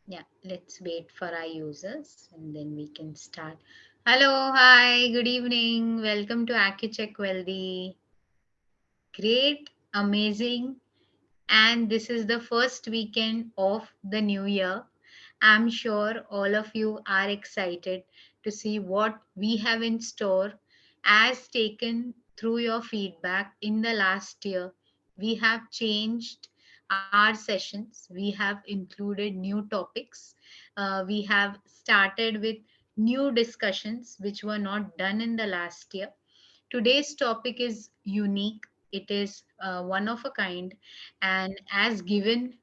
Yeah, let's wait for our users and then we can start. Hello, hi, good evening. Welcome to AccuCheck Wealthy. Great, amazing. And this is the first weekend of the new year. I'm sure all of you are excited to see what we have in store. As taken through your feedback in the last year, we have changed our sessions. We have included new topics. We have started with new discussions which were not done in the last year. Today's topic is unique, it is one of a kind, and as given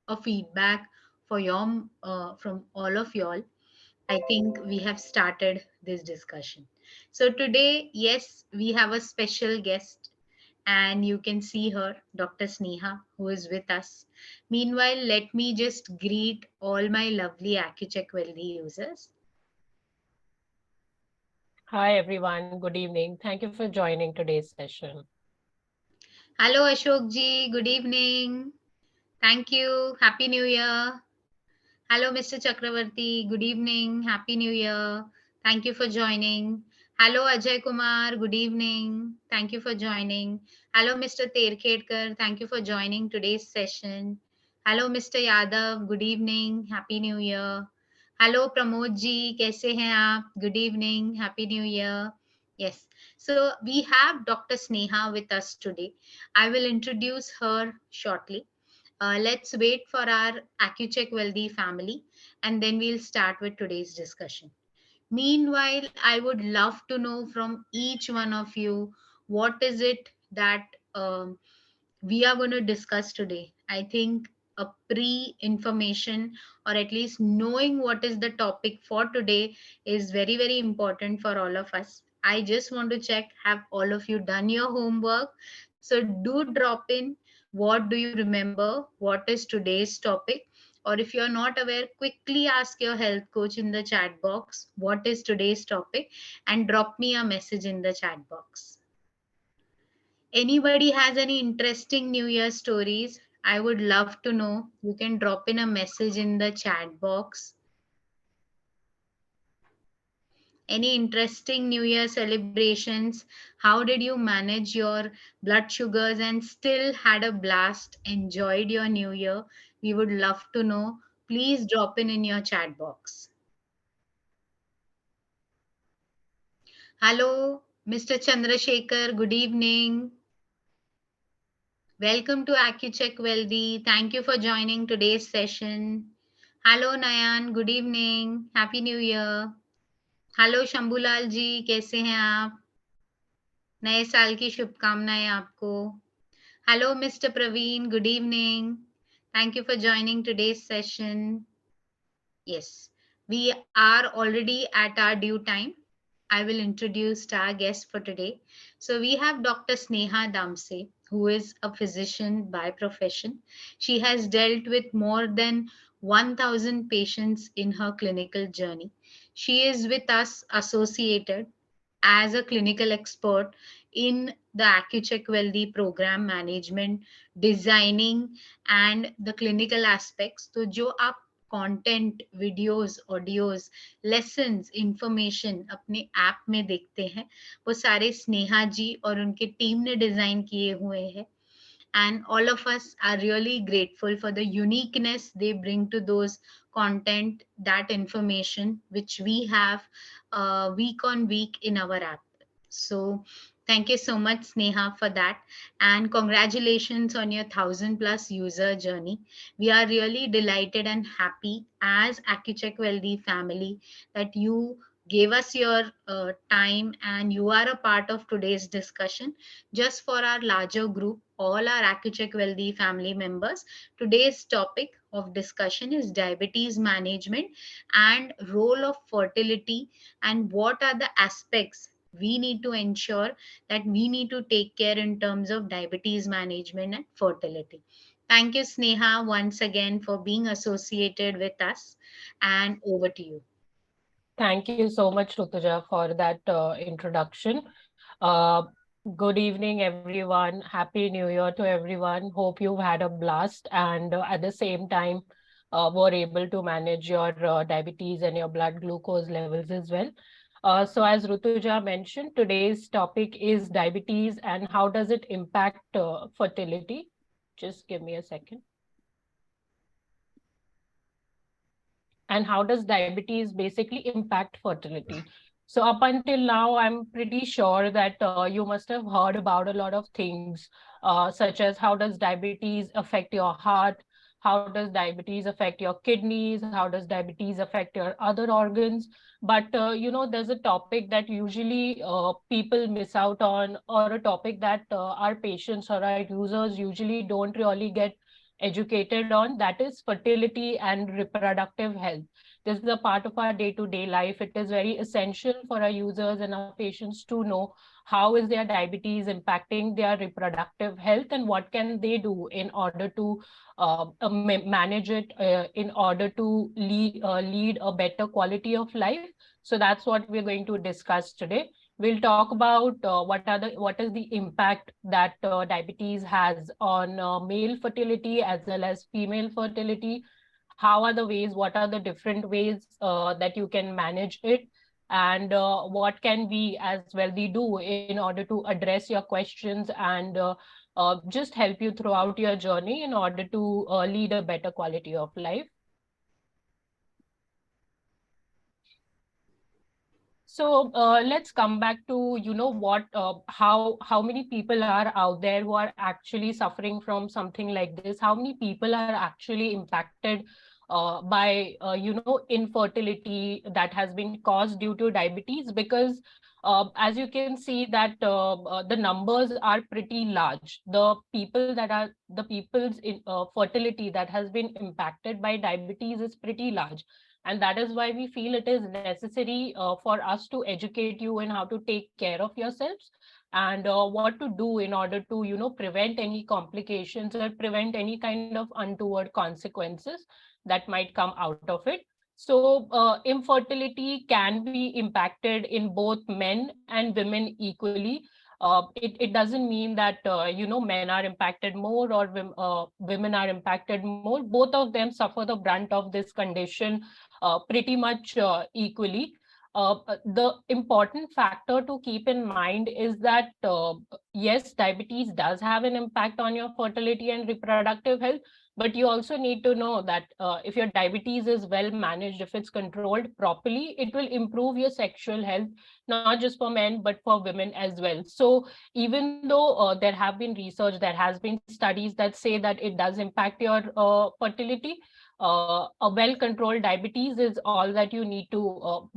a feedback for your from all of y'all, I think we have started this discussion. So today, yes, we have a special guest, and you can see her, Dr. Sneha, who is with us. Meanwhile, let me just greet all my lovely AccuCheck Wealthy users. Hi everyone, good evening. Thank you for joining today's session. Hello, Ashok ji. Good evening. Thank you. Happy New Year. Hello, Mr. Chakravarti. Good evening. Happy New Year. Thank you for joining. Hello, Ajay Kumar. Good evening. Thank you for joining. Hello, Mr. Terkhedkar. Thank you for joining today's session. Hello, Mr. Yadav. Good evening. Happy New Year. Hello, Pramod ji. कैसे हैं आप? Good evening. Happy New Year. Yes. So we have Dr. Sneha with us today. I will introduce her shortly. Let's wait for our AccuCheck Wealthy family and then we'll start with today's discussion. Meanwhile, I would love to know from each one of you what is it that we are going to discuss today. I think a pre information or at least knowing what is the topic for today is very, very important for all of us. I just want to check, have all of you done your homework? So do drop in. What do you remember? What is today's topic? Or if you're not aware, quickly ask your health coach in the chat box what is today's topic and drop me a message in the chat box. Anybody has any interesting New Year stories? I would love to know. You can drop in a message in the chat box. Any interesting New Year celebrations? How did you manage your blood sugars and still had a blast? Enjoyed your New Year? We would love to know. Please drop in your chat box. Hello, Mr. Chandrasekhar. Good evening. Welcome to AccuCheck Wealthy. Thank you for joining today's session. Hello Nayan, good evening. Happy New Year. Hello Shambhulal ji, कैसे हैं आप? नए साल की शुभकामनाएं आपको. Hello Mister Praveen, good evening. Thank you for joining today's session. Yes, we are already at our due time. I will introduce our guest for today. So we have Dr. Sneha Damse, who is a physician by profession. She has dealt with more than 1,000 patients in her clinical journey. She is with us associated as a clinical expert in the AccuCheck Wealthy program management, designing and the clinical aspects. तो जो आप content, videos, audios, lessons, information अपने app में देखते हैं, वो सारे स्नेहा जी और उनके टीम ने डिजाइन किए हुए हैं. And all of us are really grateful for the uniqueness they bring to those content, that information which we have week on week in our app. So thank you so much, Sneha, for that, and congratulations on your 1,000+ user journey. We are really delighted and happy as AccuCheck Wealthy family that you gave us your time and you are a part of today's discussion. Just for our larger group, all our AccuCheck Wealthy family members, today's topic of discussion is diabetes management and role of fertility, and what are the aspects we need to ensure that we need to take care in terms of diabetes management and fertility. Thank you, Sneha, once again for being associated with us, and over to you. Thank you so much, Rutuja, for that introduction. Uh, Good evening, everyone. Happy New Year to everyone. Hope you've had a blast. And at the same time, were able to manage your diabetes and your blood glucose levels as well. So as Rutuja mentioned, today's topic is diabetes and how does it impact fertility. Just give me a second. And how does diabetes basically impact fertility? So up until now, I'm pretty sure that you must have heard about a lot of things, such as how does diabetes affect your heart? How does diabetes affect your kidneys? How does diabetes affect your other organs? But there's a topic that usually people miss out on, or a topic that our patients or our users usually don't really get educated on, that is fertility and reproductive health. This is a part of our day-to-day life. It is very essential for our users and our patients to know how is their diabetes impacting their reproductive health and what can they do in order to manage it, in order to lead a better quality of life. So that's what we're going to discuss today. We'll talk about what is the impact that diabetes has on male fertility as well as female fertility. How are the ways, what are the different ways that you can manage it, and what can we as Wellthy do in order to address your questions and just help you throughout your journey in order to lead a better quality of life. So let's come back to what how many people are out there who are actually suffering from something like this. How many people are actually impacted by infertility that has been caused due to diabetes? Because as you can see that the numbers are pretty large. The people's fertility that has been impacted by diabetes is pretty large, and that is why we feel it is necessary for us to educate you in how to take care of yourselves and what to do in order to prevent any complications or prevent any kind of untoward consequences that might come out of it. So infertility can be impacted in both men and women equally. It doesn't mean that men are impacted more or women are impacted more. Both of them suffer the brunt of this condition pretty much equally. The important factor to keep in mind is that yes, diabetes does have an impact on your fertility and reproductive health, but you also need to know that if your diabetes is well managed, if it's controlled properly, it will improve your sexual health, not just for men, but for women as well. So even though there have been research, there has been studies that say that it does impact your fertility, a well-controlled diabetes is all that you need to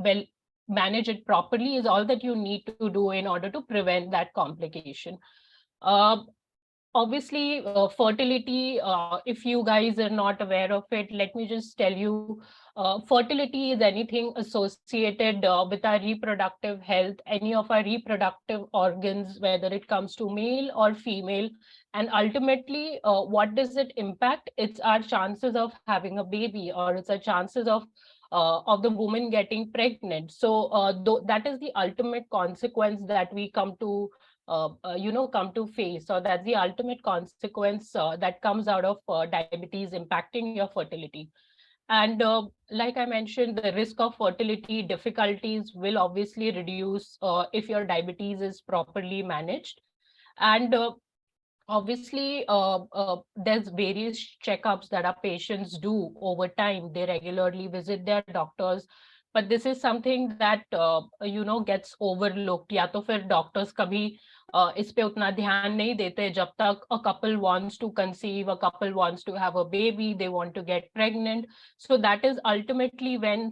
manage it properly is all that you need to do in order to prevent that complication. Uh, Obviously, fertility, if you guys are not aware of it, let me just tell you, fertility is anything associated with our reproductive health, any of our reproductive organs, whether it comes to male or female. And ultimately, what does it impact? It's our chances of having a baby, or it's our chances of the woman getting pregnant. So that is the ultimate consequence that we come to face. So that's the ultimate consequence that comes out of diabetes impacting your fertility. And like I mentioned, the risk of fertility difficulties will obviously reduce if your diabetes is properly managed. And obviously, there's various checkups that our patients do over time. They regularly visit their doctors, but this is something that gets overlooked. या तो फिर doctors कभी इस पे उतना ध्यान नहीं देते जब तक a couple wants to conceive, a couple wants to have a baby, they want to get pregnant. So that is ultimately when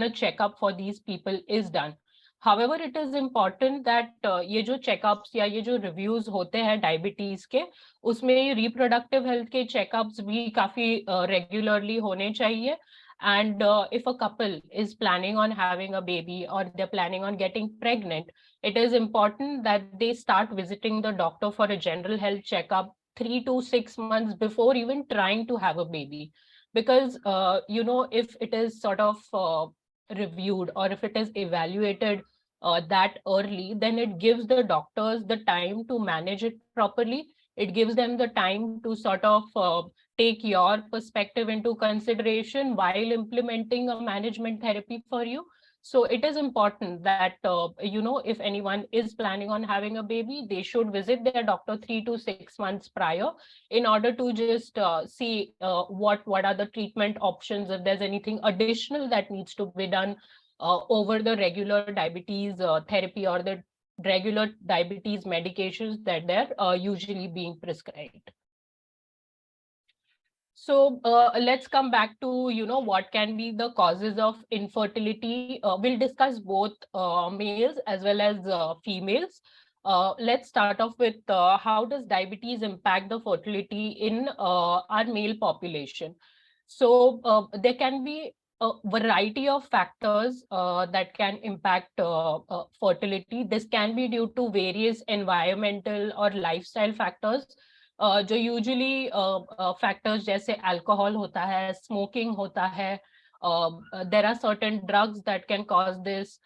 a checkup for these people is done. However, it is important that ये जो checkups या ये जो reviews होते हैं diabetes के, उसमें reproductive health के checkups भी काफी regularly होने चाहिए. And if a couple is planning on having a baby or they're planning on getting pregnant, it is important that they start visiting the doctor for a general health checkup 3 to 6 months before even trying to have a baby. Because, if it is sort of reviewed or if it is evaluated that early, then it gives the doctors the time to manage it properly. It gives them the time to sort of take your perspective into consideration while implementing a management therapy for you. So it is important that, if anyone is planning on having a baby, they should visit their doctor 3 to 6 months prior in order to just see what are the treatment options, if there's anything additional that needs to be done over the regular diabetes therapy or the regular diabetes medications that they're usually being prescribed. So let's come back to, what can be the causes of infertility. We'll discuss both males as well as females. Let's start off with how does diabetes impact the fertility in our male population. So there can be a variety of factors that can impact fertility. This can be due to various environmental or lifestyle factors, जो usually factors जैसे alcohol होता है, smoking होता है, there are certain drugs that can cause this,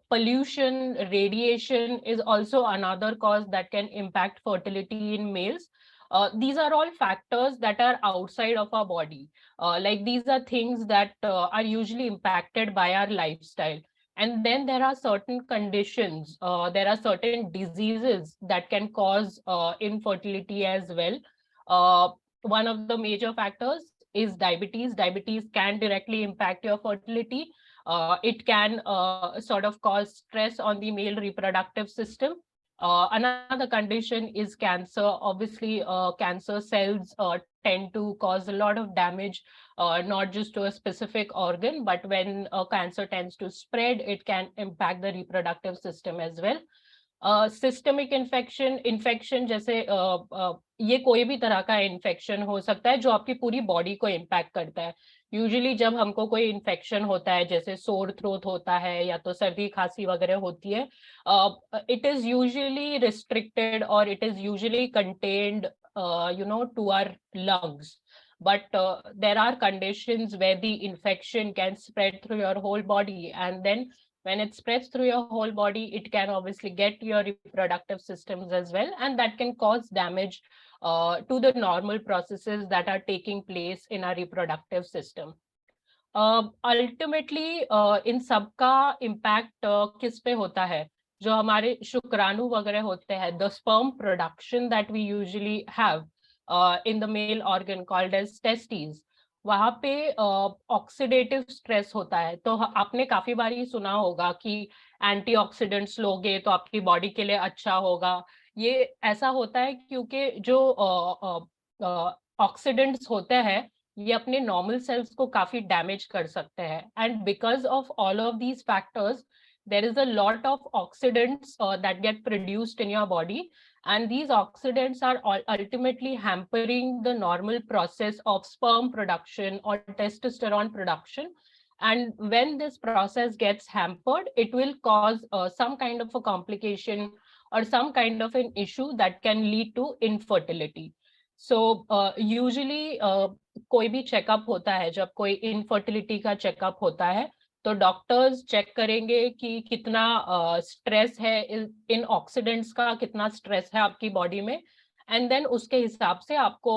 pollution, radiation is also another cause that can impact fertility in males. These are all factors that are outside of our body. Like these are things that are usually impacted by our lifestyle. And then there are certain conditions, there are certain diseases that can cause infertility as well. Uh, One of the major factors is diabetes. Diabetes can directly impact your fertility. It can sort of cause stress on the male reproductive system. Another condition is cancer. Obviously, cancer cells tend to cause a lot of damage, not just to a specific organ, but when cancer tends to spread, it can impact the reproductive system as well. Systemic infection जैसे ये कोई भी तरह का infection हो सकता है जो आपकी पूरी बॉडी को इम्पैक्ट करता है. यूजुअली जब हमको कोई इन्फेक्शन होता है, जैसे सोर थ्रोट होता है या तो सर्दी खांसी वगैरह होती है, it is usually restricted or it is usually contained, to our lungs. But there are conditions where the infection can spread through your whole body, and then when it spreads through your whole body, it can obviously get to your reproductive systems as well, and that can cause damage to the normal processes that are taking place in our reproductive system. Ultimately इन सब का impact किस पे होता है? जो हमारे शुक्राणु वगैरह होते हैं, the sperm production that we usually have in the male organ called as testis, वहां पे ऑक्सीडेटिव स्ट्रेस होता है. तो आपने काफी बार ही सुना होगा कि एंटीऑक्सीडेंट्स लोगे तो आपकी बॉडी के लिए अच्छा होगा. ये ऐसा होता है क्योंकि जो ऑक्सीडेंट्स होते हैं ये अपने नॉर्मल सेल्स को काफी डैमेज कर सकते हैं. And because of all of these factors there is a lot of oxidants that get produced in your body, and these oxidants are ultimately hampering the normal process of sperm production or testosterone production. And when this process gets hampered, it will cause some kind of a complication or some kind of an issue that can lead to infertility. So usually कोई भी checkup होता है, जब कोई infertility का checkup होता है तो डॉक्टर्स चेक करेंगे कि कितना स्ट्रेस है, इन ऑक्सीडेंट्स का कितना स्ट्रेस है आपकी बॉडी में, एंड देन उसके हिसाब से आपको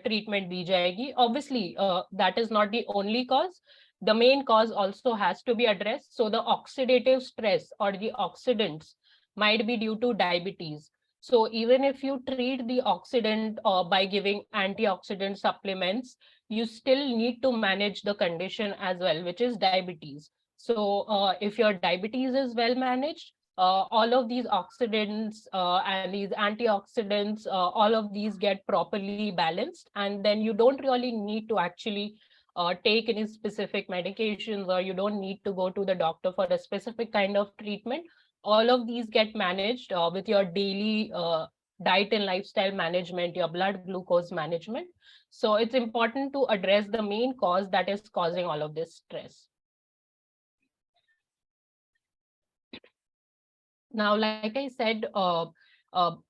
ट्रीटमेंट दी जाएगी. Obviously that is not the only cause, the main cause also has to be addressed. So the oxidative stress or the oxidants might be due to diabetes. So even if you treat the oxidant by giving antioxidant supplements, you still need to manage the condition as well, which is diabetes. So if your diabetes is well managed, all of these oxidants and these antioxidants, all of these get properly balanced, and then you don't really need to actually take any specific medications, or you don't need to go to the doctor for a specific kind of treatment. All of these get managed with your daily diet and lifestyle management, your blood glucose management. So it's important to address the main cause that is causing all of this stress. Now, like I said,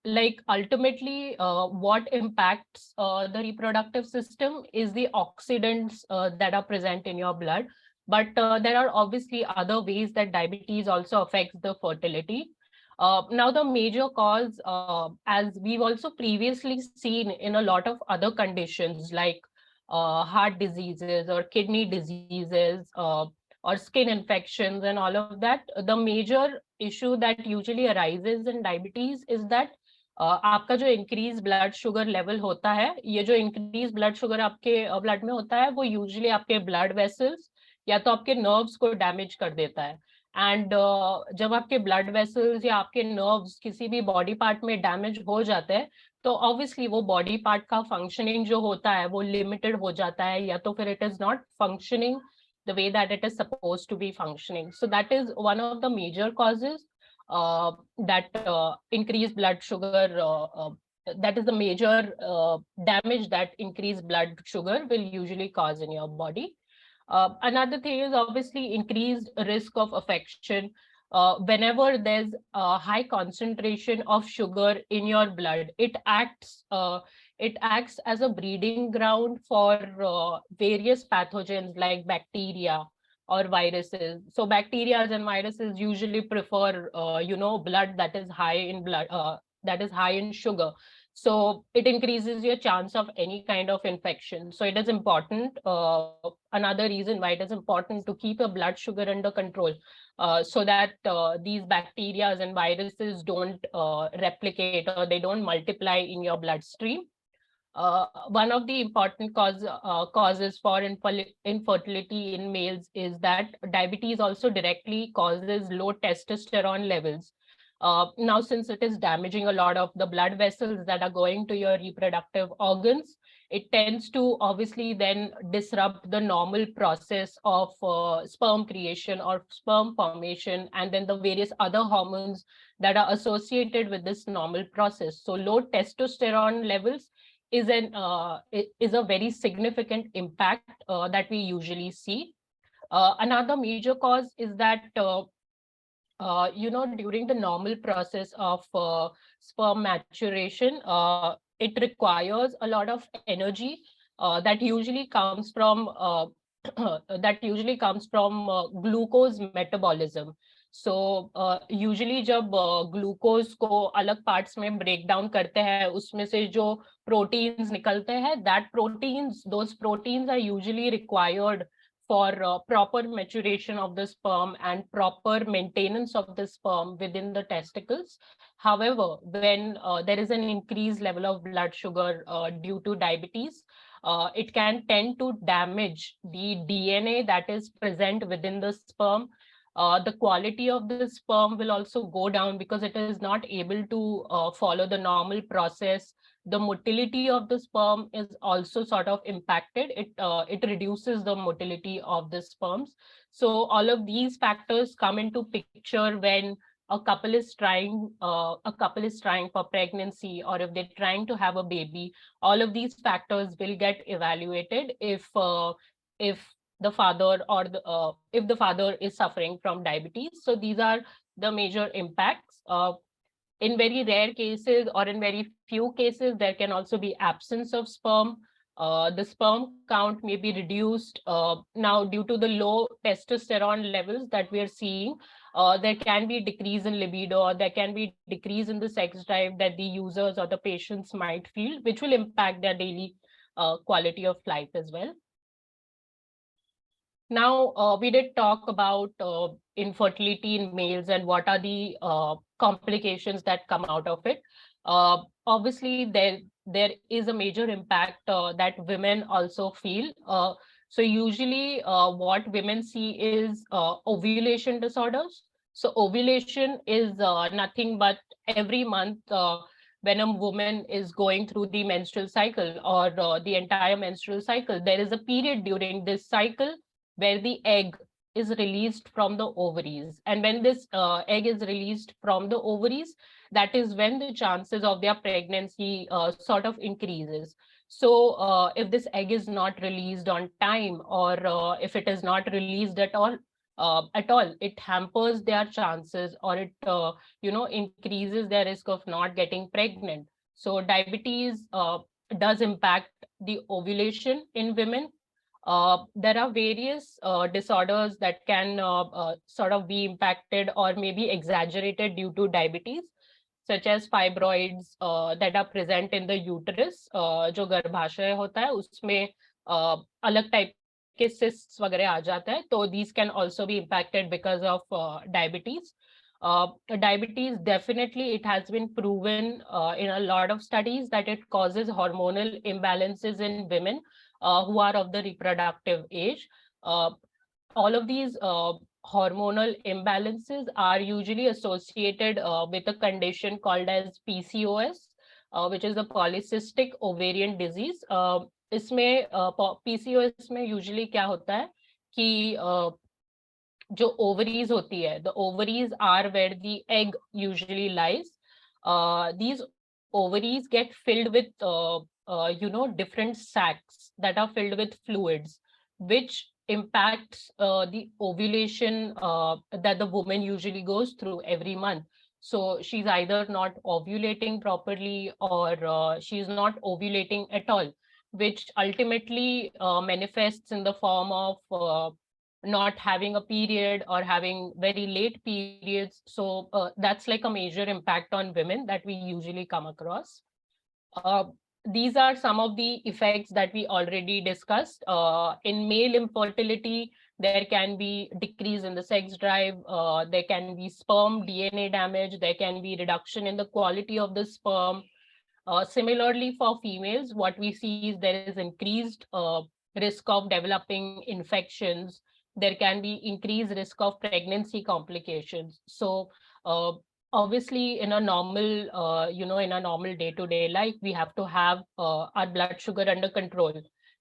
like ultimately what impacts the reproductive system is the oxidants that are present in your blood. But there are obviously other ways that diabetes also affects the fertility. Now, the major cause, as we've also previously seen in a lot of other conditions like heart diseases or kidney diseases or skin infections and all of that, the major issue that usually arises in diabetes is that आपका जो increase blood sugar level होता है, ये जो increase blood sugar आपके blood में होता है, वो यूजुअली आपके ब्लड वेसल्स या तो आपके नर्व्स को डैमेज कर देता है। एंड जब आपके ब्लड वेसल्स या आपके नर्व्स किसी भी बॉडी पार्ट में डैमेज हो जाते हैं, तो ऑब्वियसली वो बॉडी पार्ट का फंक्शनिंग जो होता है वो लिमिटेड हो जाता है, या तो फिर it is not functioning the way that it is supposed to be functioning. So that is one of the major causes that increased blood sugar, that is the major damage that increased blood sugar will usually cause in your body. Another thing is obviously increased risk of affection. Whenever there's a high concentration of sugar in your blood, it acts as a breeding ground for various pathogens like bacteria or viruses. So bacteria and viruses usually prefer, blood that is high in that is high in sugar. So it increases your chance of any kind of infection. So it is important. Another reason why it is important to keep your blood sugar under control, so that these bacteria and viruses don't replicate or they don't multiply in your bloodstream. One of the important causes for infertility in males is that diabetes also directly causes low testosterone levels. Now, since it is damaging a lot of the blood vessels that are going to your reproductive organs, it tends to obviously then disrupt the normal process of sperm creation or sperm formation, and then the various other hormones that are associated with this normal process. So low testosterone levels is a very significant impact that we usually see. Another major cause is that during the normal process of sperm maturation, it requires a lot of energy that usually comes from glucose metabolism. So usually जब glucose को अलग parts में break down करते हैं, उसमें से जो proteins निकलते हैं, those proteins are usually required for proper maturation of the sperm and proper maintenance of the sperm within the testicles. However, when there is an increased level of blood sugar due to diabetes, it can tend to damage the DNA that is present within the sperm. The quality of the sperm will also go down because it is not able to follow the normal process. The motility of the sperm is also sort of impacted. It reduces the motility of the sperms. So all of these factors come into picture when a couple is trying for pregnancy, or if they're trying to have a baby. All of these factors will get evaluated if the father or if the father is suffering from diabetes. So these are the major impacts. In very rare cases or in very few cases, there can also be absence of sperm. The sperm count may be reduced. Now, due to the low testosterone levels that we are seeing, there can be decrease in libido, or there can be decrease in the sex drive that the users or the patients might feel, which will impact their daily quality of life as well. Now, we did talk about infertility in males and what are the complications that come out of it. Obviously, there is a major impact that women also feel. So usually what women see is ovulation disorders. So ovulation is nothing but every month when a woman is going through the menstrual cycle or the entire menstrual cycle, there is a period during this cycle where the egg is released from the ovaries. And when this egg is released from the ovaries, that is when the chances of their pregnancy sort of increases. So if this egg is not released on time, or if it is not released at all, it hampers their chances, or it increases their risk of not getting pregnant. So diabetes does impact the ovulation in women. There are various disorders that can sort of be impacted or maybe exaggerated due to diabetes, such as fibroids that are present in the uterus. जो गर्भाशय होता है उसमें अलग type के cysts वगैरह आ जाता है, तो these can also be impacted because of diabetes. Diabetes, definitely it has been proven in a lot of studies that it causes hormonal imbalances in women who are of the reproductive age. Uh, all of these hormonal imbalances are usually associated with a condition called as PCOS, which is the polycystic ovarian disease. इसमें PCOS में usually क्या होता है कि जो ovaries होती है, the ovaries are where the egg usually lies. These ovaries get filled with different sacs that are filled with fluids, which impacts the ovulation that the woman usually goes through every month. So she's either not ovulating properly or she's not ovulating at all, which ultimately manifests in the form of not having a period or having very late periods. So that's like a major impact on women that we usually come across. Uh, these are some of the effects that we already discussed. In male infertility, there can be decrease in the sex drive, there can be sperm DNA damage, there can be reduction in the quality of the sperm. Similarly, for females, what we see is there is increased risk of developing infections. There can be increased risk of pregnancy complications. So, obviously, in a normal, in a normal day-to-day life, we have to have our blood sugar under control.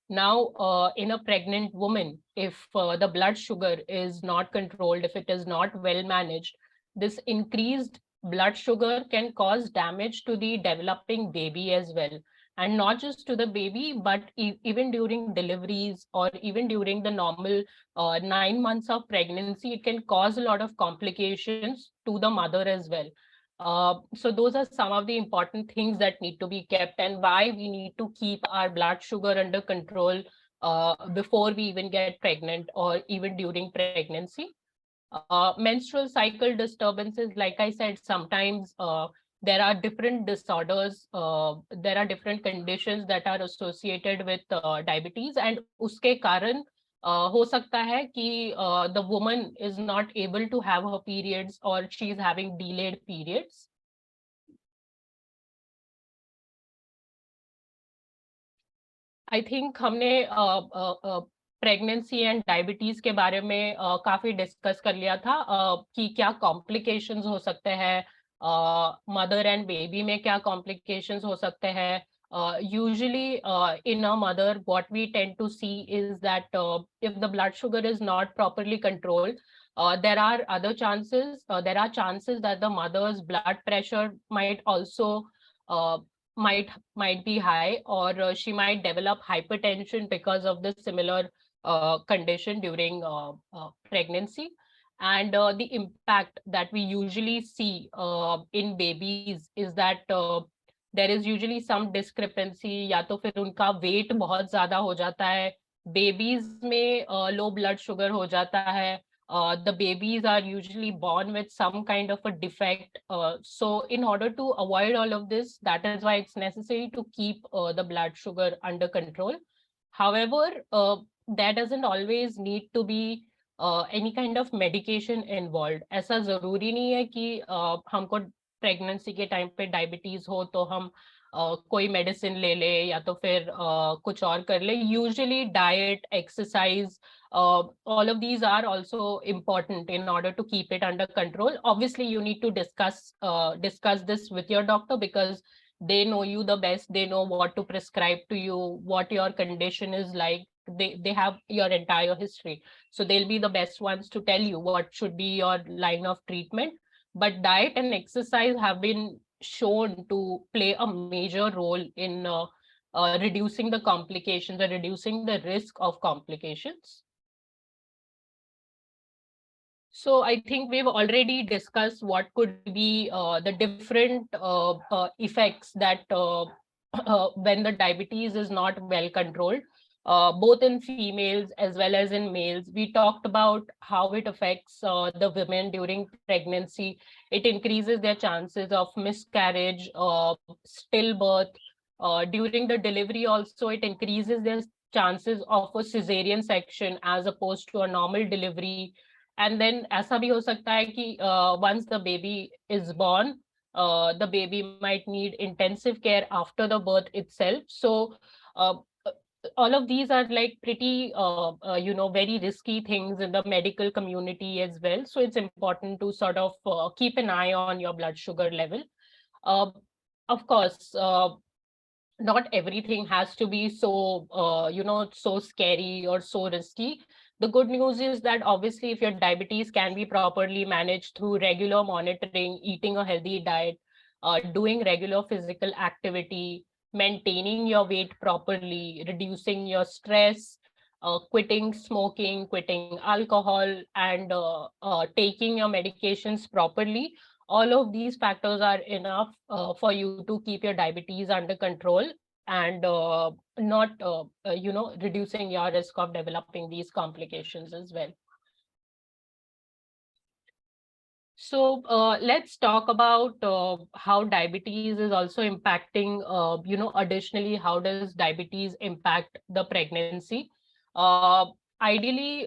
Now, in a pregnant woman, if the blood sugar is not controlled, if it is not well managed, this increased blood sugar can cause damage to the developing baby as well. And not just to the baby, but even during deliveries or even during the normal 9 months of pregnancy, it can cause a lot of complications to the mother as well. So those are some of the important things that need to be kept, and why we need to keep our blood sugar under control before we even get pregnant or even during pregnancy. Menstrual cycle disturbances, like I said, sometimes there are different disorders, there are different conditions that are associated with diabetes, and uske karan हो सकता है कि the woman is not able to have her periods or she is having delayed periods. I think हमने pregnancy and diabetes के बारे में काफी discuss कर लिया था कि क्या कॉम्प्लिकेशंस हो सकते हैं, मदर एंड बेबी में क्या कॉम्प्लिकेशंस हो सकते हैं. Usually in a mother, what we tend to see is that if the blood sugar is not properly controlled, there are chances that the mother's blood pressure might also uh, might be high, or she might develop hypertension because of the similar condition during pregnancy. And the impact that we usually see in babies is that there is usually some discrepancy, या तो फिर उनका weight बहुत ज्यादा हो जाता है, babies में low blood sugar हो जाता है. The babies are usually born with some kind of a defect. So in order to avoid all of this, that is why it's necessary to keep the blood sugar under control. However, there doesn't always need to be any kind of medication involved. ऐसा जरूरी नहीं है कि हमको pregnancy के time पे diabetes हो तो हम कोई मेडिसिन ले ले या तो फिर कुछ और कर ले. Usually diet, exercise, all of these are also important in order to keep it under control. Obviously, you need to discuss this with your doctor, because they know you the best. They know what to prescribe to you, what your condition is like. They have your entire history, so they'll be the best ones to tell you what should be your line of treatment. But diet and exercise have been shown to play a major role in reducing the complications or reducing the risk of complications. So I think we've already discussed what could be the different effects that when the diabetes is not well controlled. both in females as well as in males. We talked about how it affects the women during pregnancy. It increases their chances of miscarriage, stillbirth. During the delivery also, it increases their chances of a cesarean section as opposed to a normal delivery. And then ऐसा भी हो सकता है कि once the baby is born, the baby might need intensive care after the birth itself. So uh, all of these are like pretty very risky things in the medical community as well. So it's important to sort of keep an eye on your blood sugar level. uh, of course, not everything has to be so so scary or so risky. The good news is that obviously if your diabetes can be properly managed through regular monitoring, eating a healthy diet, doing regular physical activity, maintaining your weight properly, reducing your stress, quitting smoking, quitting alcohol, and taking your medications properly, all of these factors are enough for you to keep your diabetes under control and not reducing your risk of developing these complications as well. So let's talk about how diabetes is also impacting, additionally, how does diabetes impact the pregnancy? Uh, Ideally,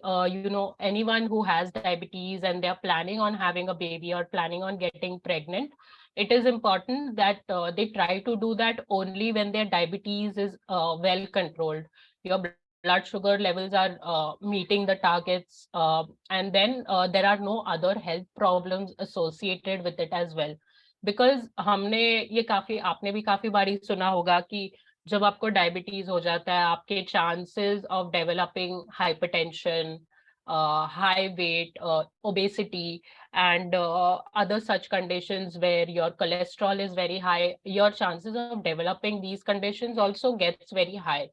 anyone who has diabetes and they're planning on having a baby or planning on getting pregnant, it is important that they try to do that only when their diabetes is well controlled. Your blood sugar levels are meeting the targets, and then there are no other health problems associated with it as well. Because हमने ये काफी आपने भी काफी बारी सुना होगा कि जब आपको डायबिटीज हो जाता है, आपके chances of developing hypertension, high weight, obesity, and other such conditions where your cholesterol is very high, your chances of developing these conditions also gets very high.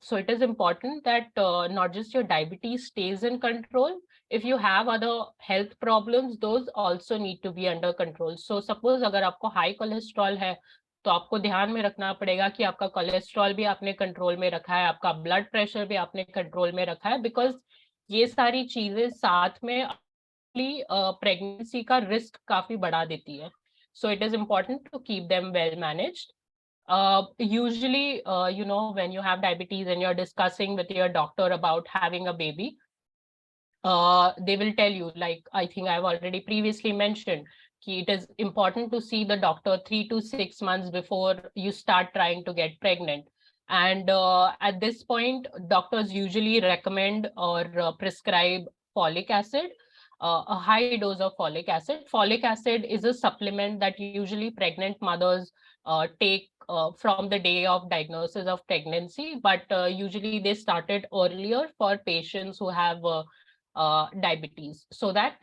So it is important that not just your diabetes stays in control. If you have other health problems, those also need to be under control. So suppose अगर आपको high cholesterol है, तो आपको ध्यान में रखना पड़ेगा कि आपका कोलेस्ट्रॉल भी आपने कंट्रोल में रखा है, आपका ब्लड प्रेशर भी आपने कंट्रोल में रखा है, बिकॉज ये सारी चीजें साथ में प्रेगनेंसी का रिस्क काफी बढ़ा देती है. So it is important to keep them well managed. Usually, when you have diabetes and you're discussing with your doctor about having a baby, they will tell you, like I think I've already previously mentioned, it is important to see the doctor 3 to 6 months before you start trying to get pregnant. And at this point, doctors usually recommend or prescribe folic acid, a high dose of folic acid. Folic acid is a supplement that usually pregnant mothers take from the day of diagnosis of pregnancy, but usually they started earlier for patients who have diabetes, so that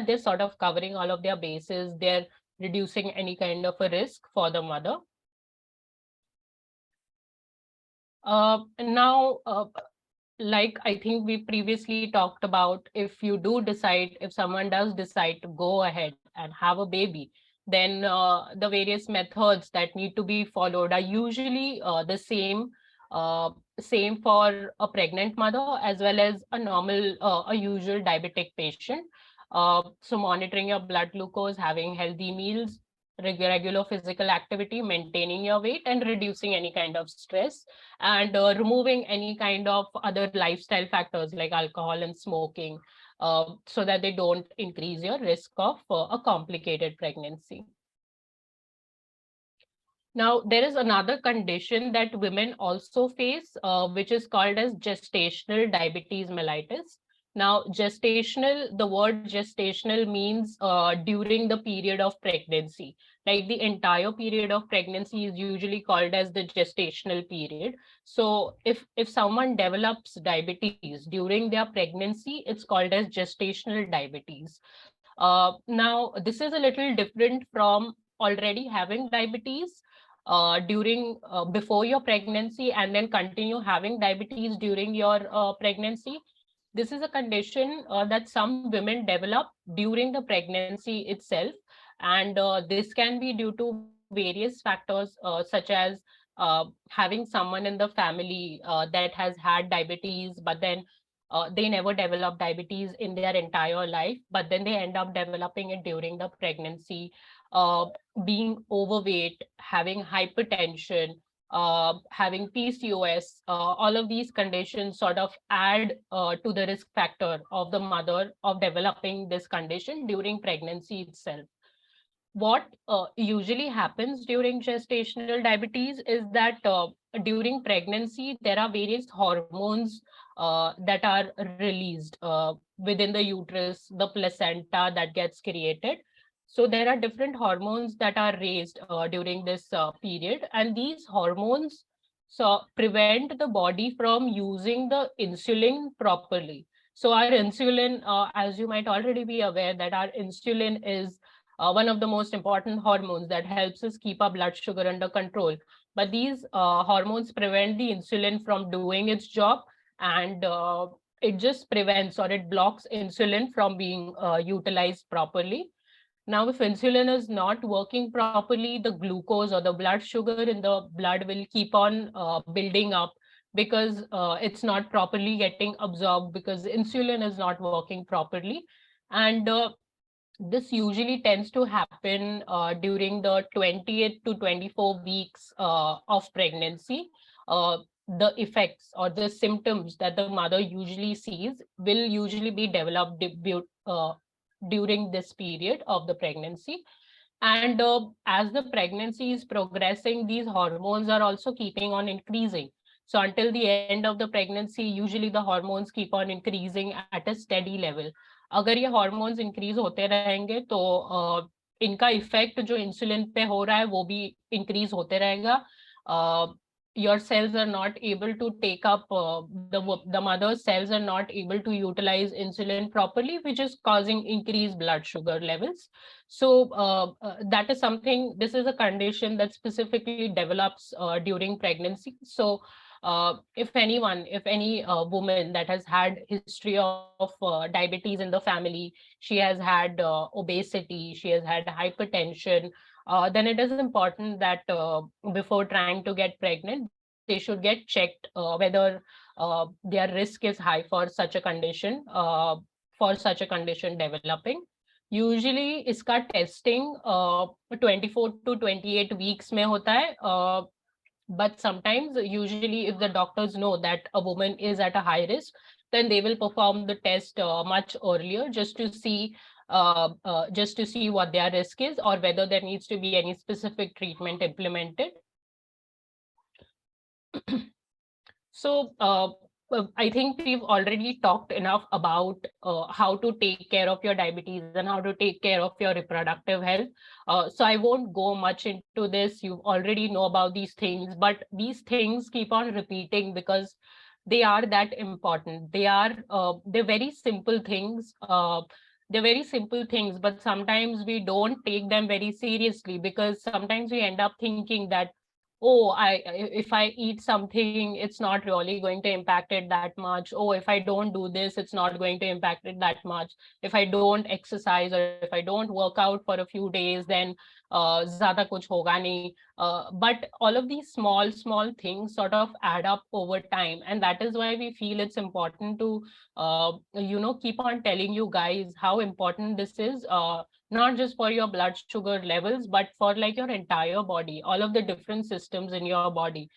they're sort of covering all of their bases, they're reducing any kind of a risk for the mother. Now, like I think we previously talked about, if someone does decide to go ahead and have a baby, then the various methods that need to be followed are usually the same for a pregnant mother as well as a usual diabetic patient. So monitoring your blood glucose, having healthy meals, regular physical activity, maintaining your weight, and reducing any kind of stress, and removing any kind of other lifestyle factors like alcohol and smoking, so that they don't increase your risk of a complicated pregnancy. Now, there is another condition that women also face, which is called as gestational diabetes mellitus. Now, the word gestational means during the period of pregnancy. Like the entire period of pregnancy is usually called as the gestational period. So if someone develops diabetes during their pregnancy, it's called as gestational diabetes. Now, this is a little different from already having diabetes during before your pregnancy and then continue having diabetes during your pregnancy. This is a condition that some women develop during the pregnancy itself, and this can be due to various factors such as having someone in the family that has had diabetes, but then they never develop diabetes in their entire life, but then they end up developing it during the pregnancy, uh, being overweight, having hypertension, having PCOS, all of these conditions sort of add to the risk factor of the mother of developing this condition during pregnancy itself. What usually happens during gestational diabetes is that during pregnancy, there are various hormones that are released within the uterus, the placenta that gets created. So there are different hormones that are raised during this period, and these hormones prevent the body from using the insulin properly. So our insulin, as you might already be aware, that our insulin is one of the most important hormones that helps us keep our blood sugar under control. But these hormones prevent the insulin from doing its job, and it just prevents or it blocks insulin from being utilized properly. Now, if insulin is not working properly, the glucose or the blood sugar in the blood will keep on building up because it's not properly getting absorbed because insulin is not working properly. And this usually tends to happen during the 20th to 24 weeks of pregnancy. The effects or the symptoms that the mother usually sees will usually be developed during this period of the pregnancy. And as the pregnancy is progressing, these hormones are also keeping on increasing. So until the end of the pregnancy, usually the hormones keep on increasing at a steady level. अगर ये hormones increase होते रहेंगे तो इनका effect जो insulin पे हो रहा है वो भी increase होते रहेगा. Your cells are not able to take up the mother's cells are not able to utilize insulin properly, which is causing increased blood sugar levels. So that is something, this is a condition that specifically develops during pregnancy. So if any woman that has had history of diabetes in the family, she has had obesity, she has had hypertension, then it is important that before trying to get pregnant, they should get checked whether their risk is high for such a condition developing. Usually इसका testing 24 to 28 weeks में होता है, but sometimes usually if the doctors know that a woman is at a high risk, then they will perform the test much earlier just to see what their risk is or whether there needs to be any specific treatment implemented. So I think we've already talked enough about how to take care of your diabetes and how to take care of your reproductive health. So I won't go much into this. You already know about these things, but these things keep on repeating because they are that important. They're very simple things. They're very simple things, but sometimes we don't take them very seriously because sometimes we end up thinking that, oh, if I eat something, it's not really going to impact it that much. Oh, if I don't do this, it's not going to impact it that much. If I don't exercise or if I don't work out for a few days, then zyada kuch hoga nahi. But all of these small things sort of add up over time, and that is why we feel it's important to keep on telling you guys how important this is, not just for your blood sugar levels, but for like your entire body, all of the different systems in your body,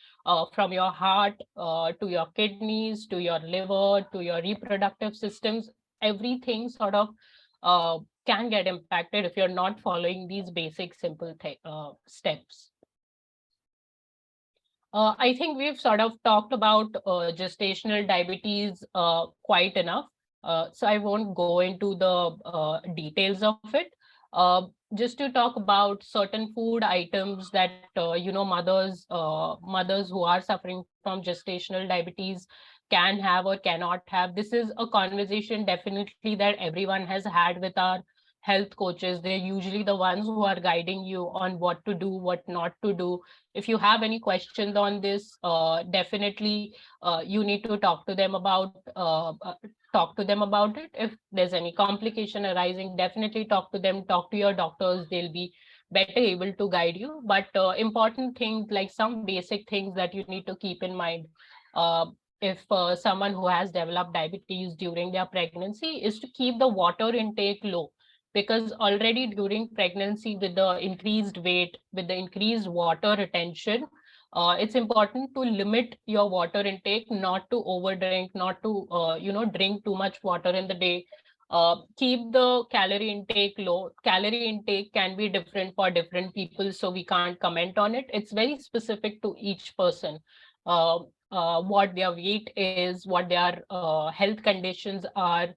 from your heart to your kidneys, to your liver, to your reproductive systems. Everything sort of can get impacted if you're not following these basic simple steps. I think we've sort of talked about gestational diabetes quite enough. So I won't go into the details of it. Just to talk about certain food items that mothers who are suffering from gestational diabetes can have or cannot have. This is a conversation definitely that everyone has had with our health coaches. They're usually the ones who are guiding you on what to do, what not to do. If you have any questions on this, definitely you need to talk to them about it. If there's any complication arising, definitely talk to them, talk to your doctors. They'll be better able to guide you. But important things, like some basic things that you need to keep in mind if someone who has developed diabetes during their pregnancy, is to keep the water intake low, because already during pregnancy, with the increased weight, with the increased water retention, it's important to limit your water intake, not to overdrink, not to drink too much water in the day. Keep the calorie intake low. Calorie intake can be different for different people, so we can't comment on it. It's very specific to each person. Uh, what their weight is, what their health conditions are,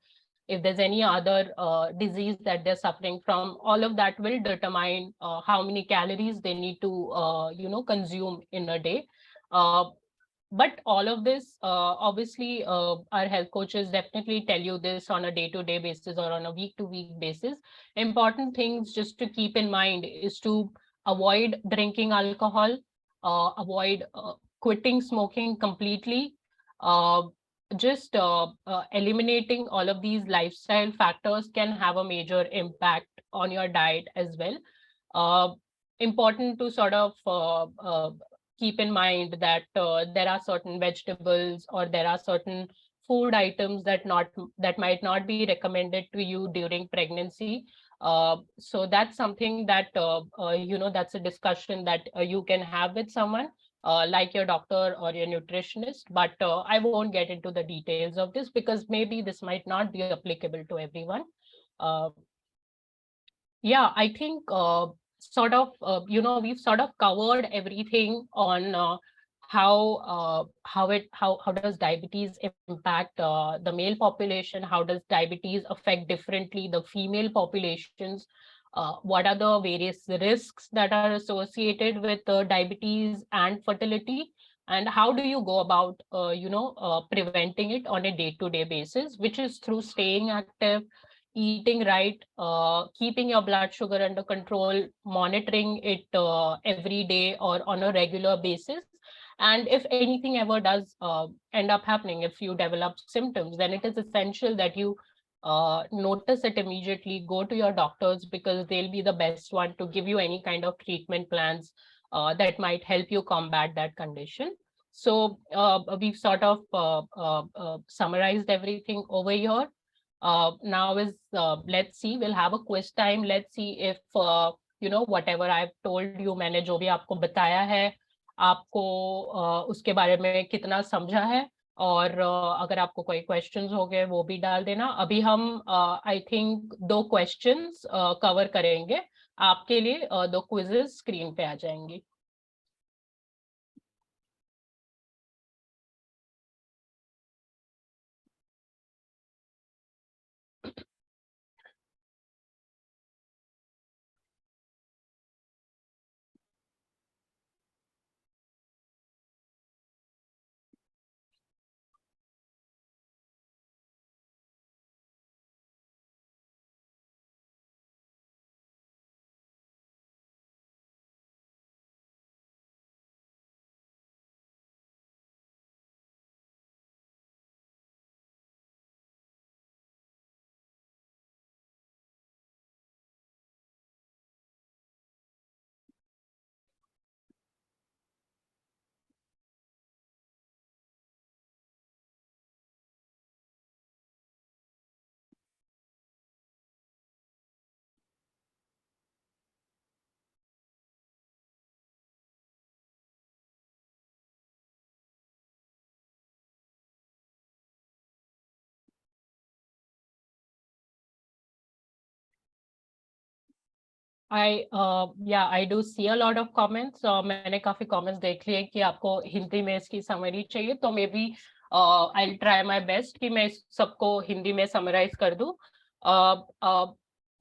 if there's any other disease that they're suffering from, all of that will determine how many calories they need to consume in a day. uh, but all of this, obviously, our health coaches definitely tell you this on a day-to-day basis or on a week-to-week basis. Important things just to keep in mind is to avoid drinking alcohol, avoid quitting smoking completely, uh, just eliminating all of these lifestyle factors can have a major impact on your diet as well. uh, Important to sort of keep in mind that there are certain vegetables or there are certain food items that might not be recommended to you during pregnancy. So that's something that that's a discussion that you can have with someone like your doctor or your nutritionist. But I won't get into the details of this because maybe this might not be applicable to everyone. Uh, yeah, I think we've sort of covered everything on how does diabetes impact the male population, how does diabetes affect differently the female populations, what are the various risks that are associated with diabetes and fertility, and how do you go about preventing it on a day-to-day basis, which is through staying active, eating right, keeping your blood sugar under control, monitoring it every day or on a regular basis. And if anything ever does end up happening, if you develop symptoms, then it is essential that you notice it immediately, go to your doctors, because they'll be the best one to give you any kind of treatment plans that might help you combat that condition. So we've sort of summarized everything over here. Now is let's see, we'll have a quiz time. Let's see if whatever I've told you, मैंने जो भी आपको बताया है, आपको उसके बारे में कितना समझा है, और अगर आपको कोई क्वेश्चंस हो गए वो भी डाल देना. अभी हम आई थिंक दो क्वेश्चंस कवर करेंगे आपके लिए. दो क्विजेस स्क्रीन पे आ जाएंगी. I do see a lot of comments. मैंने काफी comments देख लिए कि आपको हिंदी में इसकी summary चाहिए, तो maybe I'll try my best कि मैं इस सबको हिंदी में summarize कर दूं.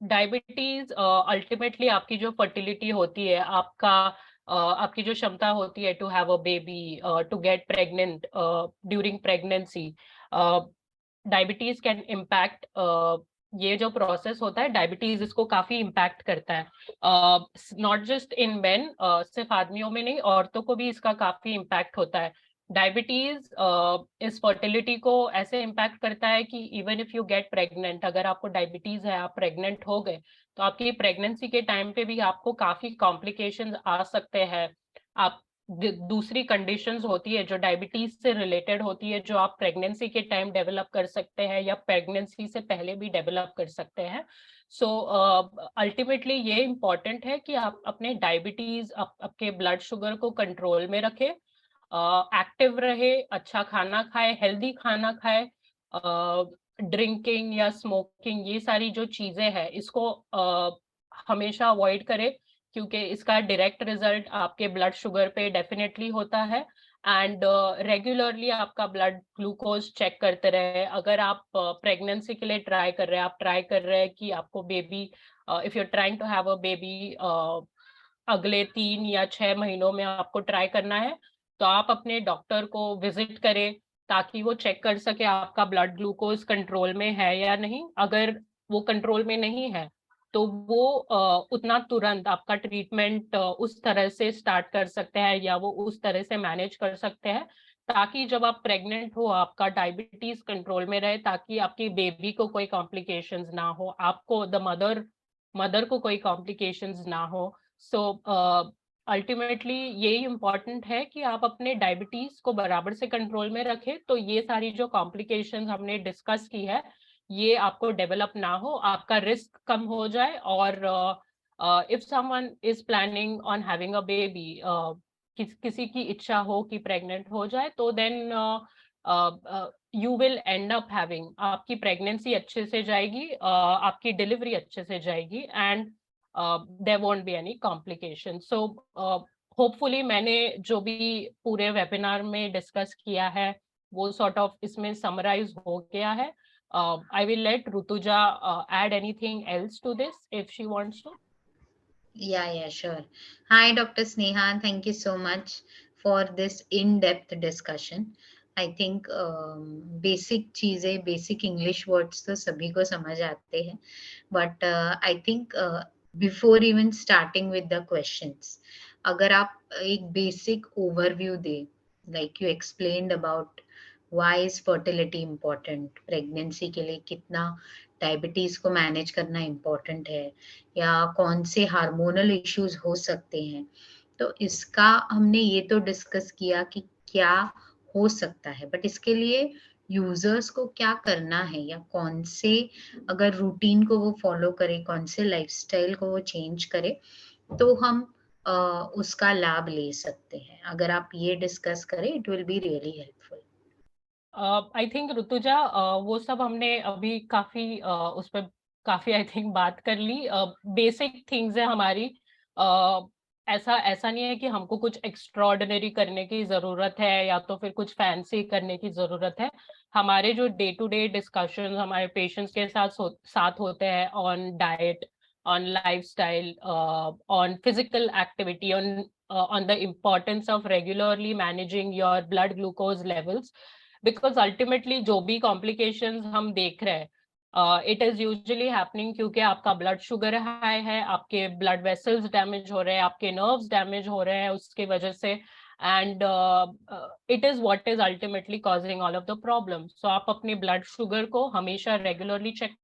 डायबिटीज अल्टीमेटली आपकी जो फर्टिलिटी होती है, आपकी जो क्षमता होती है to have a baby, to get pregnant during pregnancy, diabetes can impact. ये जो प्रोसेस होता है, डायबिटीज इसको काफी इम्पैक्ट करता है. नॉट जस्ट इन मेन, सिर्फ आदमियों में नहीं, औरतों को भी इसका काफी इम्पैक्ट होता है. डायबिटीज इस फर्टिलिटी को ऐसे इम्पैक्ट करता है कि even if you get pregnant, अगर आपको डायबिटीज है, आप प्रेग्नेंट हो गए, तो आपकी प्रेगनेंसी के टाइम पे भी आपको काफी कॉम्प्लिकेशंस आ सकते हैं। आप दूसरी कंडीशंस होती है जो डायबिटीज से रिलेटेड होती है, जो आप प्रेगनेंसी के टाइम डेवलप कर सकते हैं या प्रेगनेंसी से पहले भी डेवलप कर सकते हैं। सो अल्टीमेटली ये इम्पोर्टेंट है कि आप अपने डायबिटीज, आपके ब्लड शुगर को कंट्रोल में रखें, एक्टिव रहे, अच्छा खाना खाए, हेल्दी खाना खाए, ड्रिंकिंग या स्मोकिंग, ये सारी जो चीजें हैं इसको हमेशा अवॉइड करें, क्योंकि इसका डायरेक्ट रिजल्ट आपके ब्लड शुगर पे डेफिनेटली होता है। एंड रेगुलरली आपका ब्लड ग्लूकोज चेक करते रहे। अगर आप प्रेगनेंसी के लिए ट्राई कर रहे हैं, आप ट्राई कर रहे हैं कि आपको baby, if you are trying to have a baby, अगले 3 या 6 महीनों में आपको ट्राई करना है, तो आप अपने डॉक्टर को विजिट करें ताकि वो चेक कर सके आपका ब्लड ग्लूकोज कंट्रोल में है या नहीं। अगर वो कंट्रोल में नहीं है तो वो उतना तुरंत आपका ट्रीटमेंट उस तरह से स्टार्ट कर सकते हैं या वो उस तरह से मैनेज कर सकते हैं ताकि जब आप प्रेग्नेंट हो आपका डायबिटीज कंट्रोल में रहे, ताकि आपकी बेबी को कोई कॉम्प्लिकेशंस ना हो, आपको द मदर को कोई कॉम्प्लिकेशंस ना हो। सो अल्टीमेटली यही इम्पोर्टेंट है कि आप अपने डायबिटीज को बराबर से कंट्रोल में रखें, तो ये सारी जो कॉम्प्लिकेशंस हमने डिस्कस की है ये आपको डेवलप ना हो, आपका रिस्क कम हो जाए। और if someone is planning on having a baby, किसी की इच्छा हो कि प्रेग्नेंट हो जाए, तो then you will end up having, आपकी प्रेगनेंसी अच्छे से जाएगी, आपकी डिलीवरी अच्छे से जाएगी, and there won't be any complication. So hopefully मैंने जो भी पूरे वेबिनार में डिस्कस किया है वो सॉर्ट ऑफ इसमें समराइज हो गया है। I will let Rutuja add anything else to this if she wants to. Yeah, sure. Hi, Dr. Sneha. Thank you so much for this in-depth discussion. I think basic चीजें, basic English words तो सभी को समझ आते हैं. But I think before even starting with the questions, अगर आप एक basic overview they, like you explained about why is fertility important, pregnancy के लिए कितना डायबिटीज को मैनेज करना इम्पोर्टेंट है या कौन से हार्मोनल इश्यूज हो सकते हैं, तो इसका हमने ये तो डिस्कस किया कि क्या हो सकता है, बट इसके लिए यूजर्स को क्या करना है या कौन से अगर रूटीन को वो फॉलो करे, कौन से लाइफस्टाइल को वो चेंज करे, तो हम उसका लाभ ले सकते हैं। अगर आप ये डिस्कस करें, it will be really helpful. I think Rutuja, वो सब हमने अभी काफी उस पर काफी आई थिंक बात कर ली। बेसिक थिंग्स है हमारी। ऐसा ऐसा नहीं है कि हमको कुछ एक्स्ट्रॉर्डिनरी करने की जरूरत है या तो फिर कुछ फैंसी करने की जरूरत है। हमारे जो डे टू डे डिस्कशन हमारे पेशेंट्स के साथ होते हैं on diet, on lifestyle, on physical activity, on the importance of regularly managing your blood glucose levels, because ultimately जो भी कॉम्प्लिकेशंस हम देख रहे हैं इट इज यूजुअली हैपनिंग क्योंकि आपका ब्लड शुगर हाई है, आपके ब्लड वेसल्स डैमेज हो रहे हैं, आपके नर्व्स डैमेज हो रहे हैं उसके वजह से, and it is what is ultimately causing all of the problem. So आप अपने ब्लड शुगर को हमेशा रेगुलरली चेक